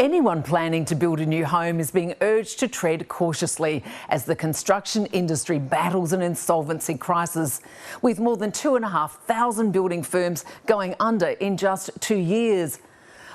Anyone planning to build a new home is being urged to tread cautiously as the construction industry battles an insolvency crisis, with more than 2,500 building firms going under in just 2 years.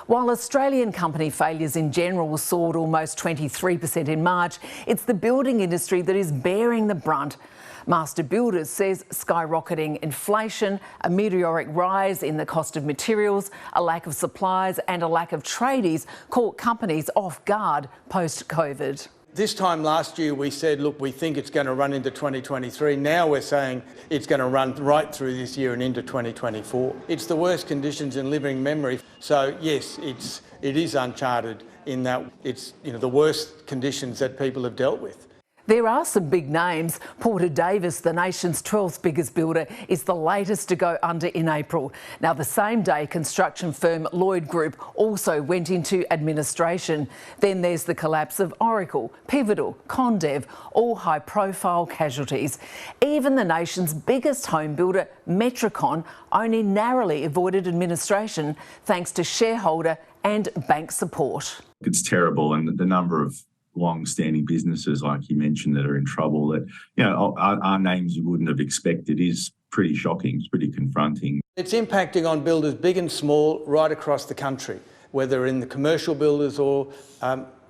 While Australian company failures in general soared almost 23% in March, it's the building industry that is bearing the brunt. Master Builders says skyrocketing inflation, a meteoric rise in the cost of materials, a lack of supplies and a lack of tradies caught companies off guard post-COVID. This time last year we said, look, we think it's going to run into 2023. Now we're saying it's going to run right through this year and into 2024. It's the worst conditions in living memory. So yes, it is uncharted in that it's the worst conditions that people have dealt with. There are some big names. Porter Davis, the nation's 12th biggest builder, is the latest to go under in April. Now, the same day, construction firm Lloyd Group also went into administration. Then there's the collapse of Oracle, Pivotal, Condev, all high-profile casualties. Even the nation's biggest home builder, Metricon, only narrowly avoided administration thanks to shareholder and bank support. It's terrible, and the number of long-standing businesses, like you mentioned, that are in trouble, that are names you wouldn't have expected, is pretty shocking. It's pretty confronting. It's impacting on builders big and small right across the country, whether in the commercial builders or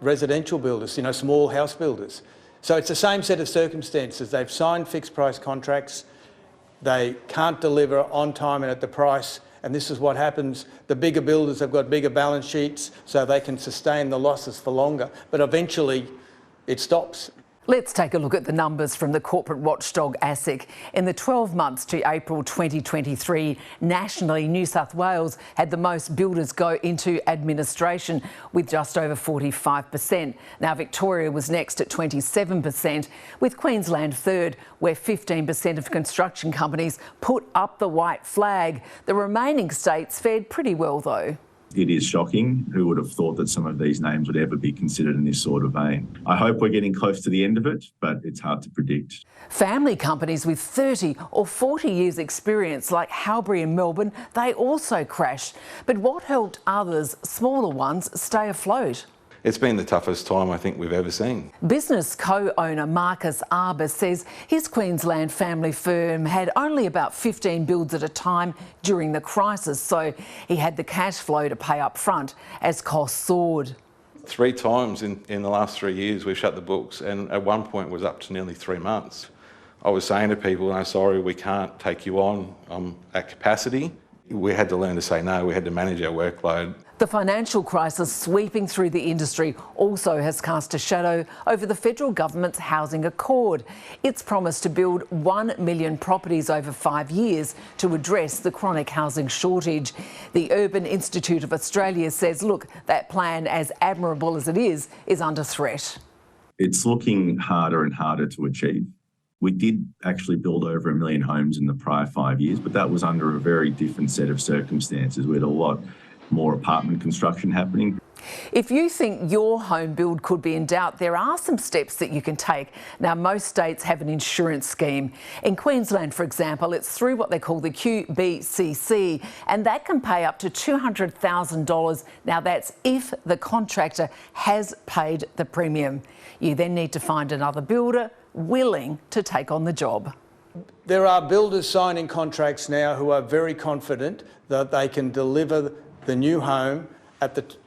residential builders, small house builders. So it's the same set of circumstances. They've signed fixed price contracts, they can't deliver on time and at the price. And this is what happens. The bigger builders have got bigger balance sheets, so they can sustain the losses for longer. But eventually, it stops. Let's take a look at the numbers from the corporate watchdog ASIC. In the 12 months to April 2023, nationally, New South Wales had the most builders go into administration with just over 45%. Now, Victoria was next at 27%, with Queensland third, where 15% of construction companies put up the white flag. The remaining states fared pretty well, though. It is shocking. Who would have thought that some of these names would ever be considered in this sort of vein? I hope we're getting close to the end of it, but it's hard to predict. Family companies with 30 or 40 years experience like Halbury in Melbourne, they also crashed. But what helped others, smaller ones, stay afloat? It's been the toughest time I think we've ever seen. Business co-owner Marcus Arbour says his Queensland family firm had only about 15 builds at a time during the crisis, so he had the cash flow to pay up front as costs soared. 3 times in the last 3 years we've shut the books, and at one point it was up to nearly 3 months. I was saying to people, "No, sorry, we can't take you on at capacity." We had to learn to say no, we had to manage our workload. The financial crisis sweeping through the industry also has cast a shadow over the federal government's housing accord. It's promised to build 1 million properties over 5 years to address the chronic housing shortage. The Urban Institute of Australia says, look, that plan, as admirable as it is under threat. It's looking harder and harder to achieve. We did actually build over 1 million homes in the prior 5 years, but that was under a very different set of circumstances. We had a lot more apartment construction happening. If you think your home build could be in doubt, there are some steps that you can take. Now, most states have an insurance scheme. In Queensland, for example, it's through what they call the QBCC, and that can pay up to $200,000. Now, that's if the contractor has paid the premium. You then need to find another builder willing to take on the job. There are builders signing contracts now who are very confident that they can deliver the new home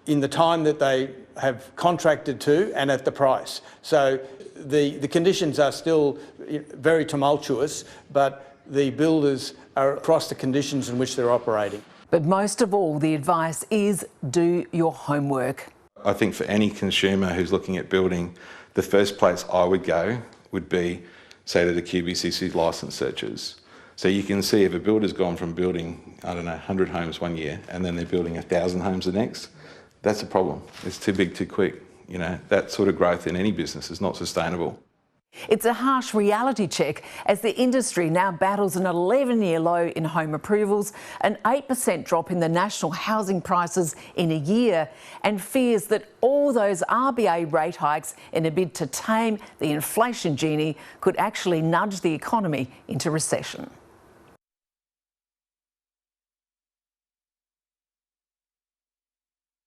in the time that they have contracted to and at the price. So the conditions are still very tumultuous, but the builders are across the conditions in which they're operating. But most of all, the advice is do your homework. I think for any consumer who's looking at building, the first place I would go would be, say, to the QBCC licence searches. So you can see if a builder's gone from building, 100 homes 1 year, and then they're building 1,000 homes the next, that's a problem. It's too big, too quick. That sort of growth in any business is not sustainable. It's a harsh reality check as the industry now battles an 11-year low in home approvals, an 8% drop in the national housing prices in a year, and fears that all those RBA rate hikes in a bid to tame the inflation genie could actually nudge the economy into recession.